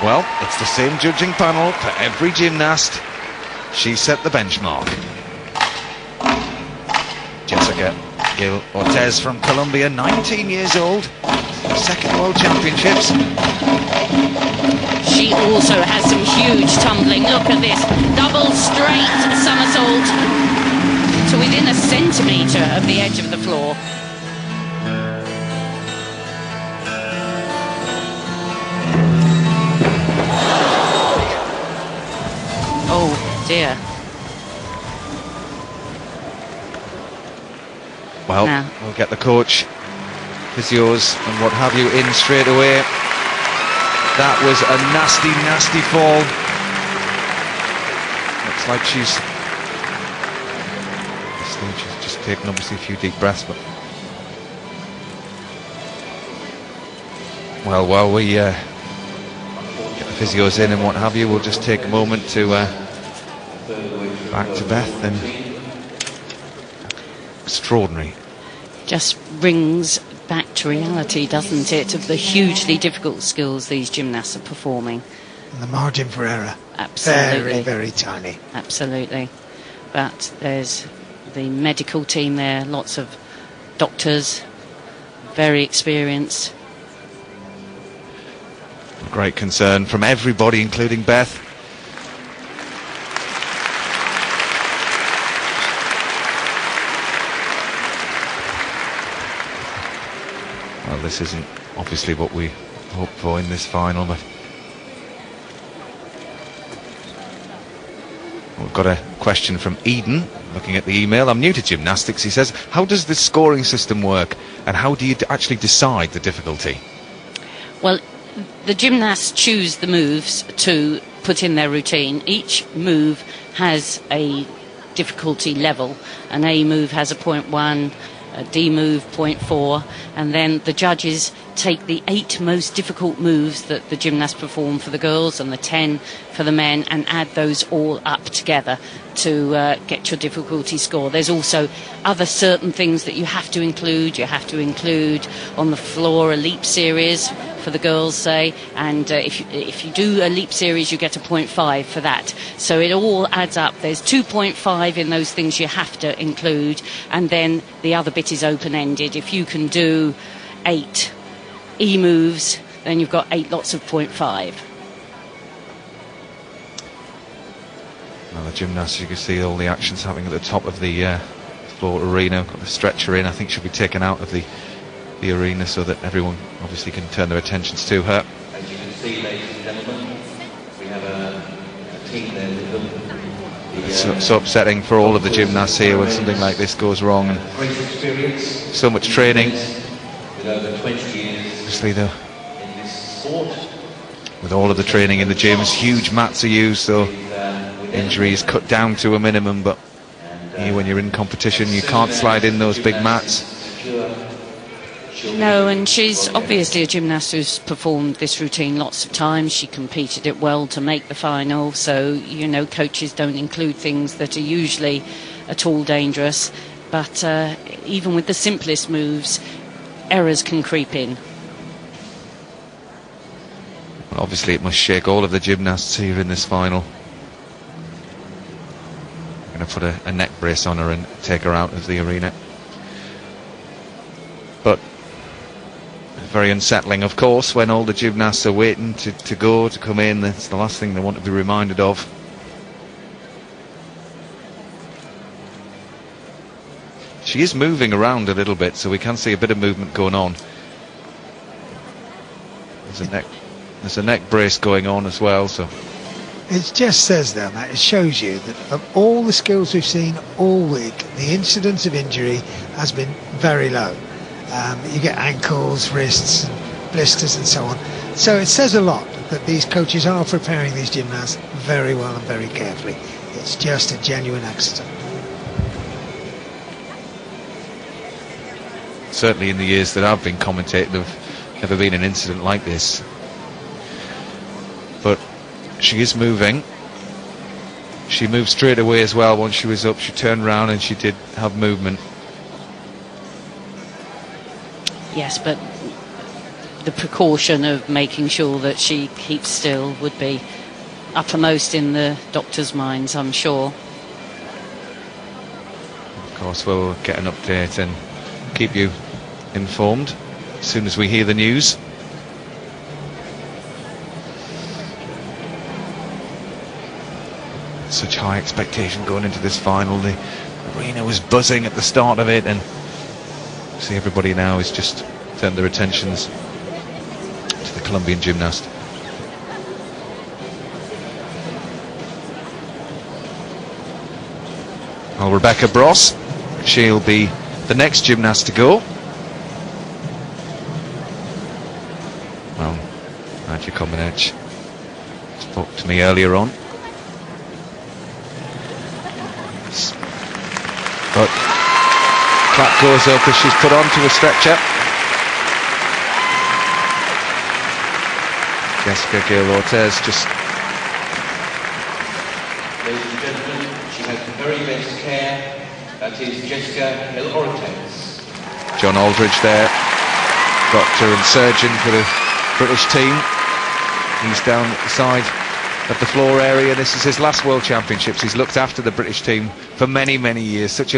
Well, it's the same judging panel for every gymnast. She set the benchmark. Jessica Gil Ortiz from Colombia, 19 years old, second World Championships. She also has some huge tumbling. Look at this, double straight somersault to within a centimetre of the edge of the floor. Oh dear. Well, now we'll get the coach, physios and what have you in straight away. That was a nasty, nasty fall. Looks like she's just taken obviously a few deep breaths, but well, while we get the physios in and what have you, we'll just take a moment to back to Beth. And extraordinary. Just brings back to reality, doesn't it, of the hugely difficult skills these gymnasts are performing. And the margin for error, absolutely, very, very tiny. Absolutely. But there's the medical team there, lots of doctors, very experienced. Great concern from everybody, including Beth. Well, this isn't obviously what we hoped for in this final, but we've got a question from Eden, looking at the email. I'm new to gymnastics, he says. How does the scoring system work, and how do you actually decide the difficulty? Well, the gymnasts choose the moves to put in their routine. Each move has a difficulty level. An A move has a 0.1, a D move 0.4, and then the judges take the 8 most difficult moves that the gymnasts perform for the girls and the 10 for the men and add those all up together to get your difficulty score. There's also other certain things that you have to include. You have to include on the floor a leap series for the girls, say, and if you do a leap series you get a 0.5 for that. So it all adds up. There's 2.5 in those things you have to include, and then the other bit is open-ended. If you can do 8 E moves, then you've got 8 lots of 0.5. Well, the gymnasts, you can see all the actions happening at the top of the floor arena. Got the stretcher in. I think she'll be taken out of the arena so that everyone obviously can turn their attentions to her. As you can see, ladies and gentlemen, we have a team there with them. It's so upsetting for all of the gymnasts here when something like this goes wrong. And great experience. So much training. With over 20 years obviously, though, in this sport. with all of the training in the gyms, huge mats are used, so injury is cut down to a minimum. But here, when you're in competition, you can't slide in those big mats. No, and she's obviously a gymnast who's performed this routine lots of times. She competed it well to make the final, so, you know, coaches don't include things that are usually at all dangerous. But even with the simplest moves, errors can creep in. Well, obviously, it must shake all of the gymnasts here in this final. I'm going to put a neck brace on her and take her out of the arena. But very unsettling, of course, when all the gymnasts are waiting to come in. That's the last thing they want to be reminded of. She is moving around a little bit, so we can see a bit of movement going on. There's a neck brace going on as well, so It just says there, Matt, it shows you that of all the skills we've seen all week, the incidence of injury has been very low. You get ankles, wrists, blisters and so on. So it says a lot that these coaches are preparing these gymnasts very well and very carefully. It's just a genuine accident. certainly in the years that I've been commentating, there's never been an incident like this. But she is moving. She moved straight away as well. Once she was up, she turned round and she did have movement. Yes, but the precaution of making sure that she keeps still would be uppermost in the doctors' minds, I'm sure. Of course, we'll get an update and keep you informed as soon as we hear the news. Such high expectation going into this final. The arena was buzzing at the start of it, and see, everybody now is just turned their attentions to the Colombian gymnast. Well, Rebecca Bross, she'll be the next gymnast to go. Well, Nadja Comaneci spoke to me earlier on. But clap goes up as she's put onto a stretcher. Jessica Gil Ortiz just... Ladies and gentlemen, she has the very best care. That is Jessica Gil Ortiz. John Aldridge there, doctor and surgeon for the British team. He's down at the side of the floor area. This is his last World Championships. He's looked after the British team for many, many years. Such a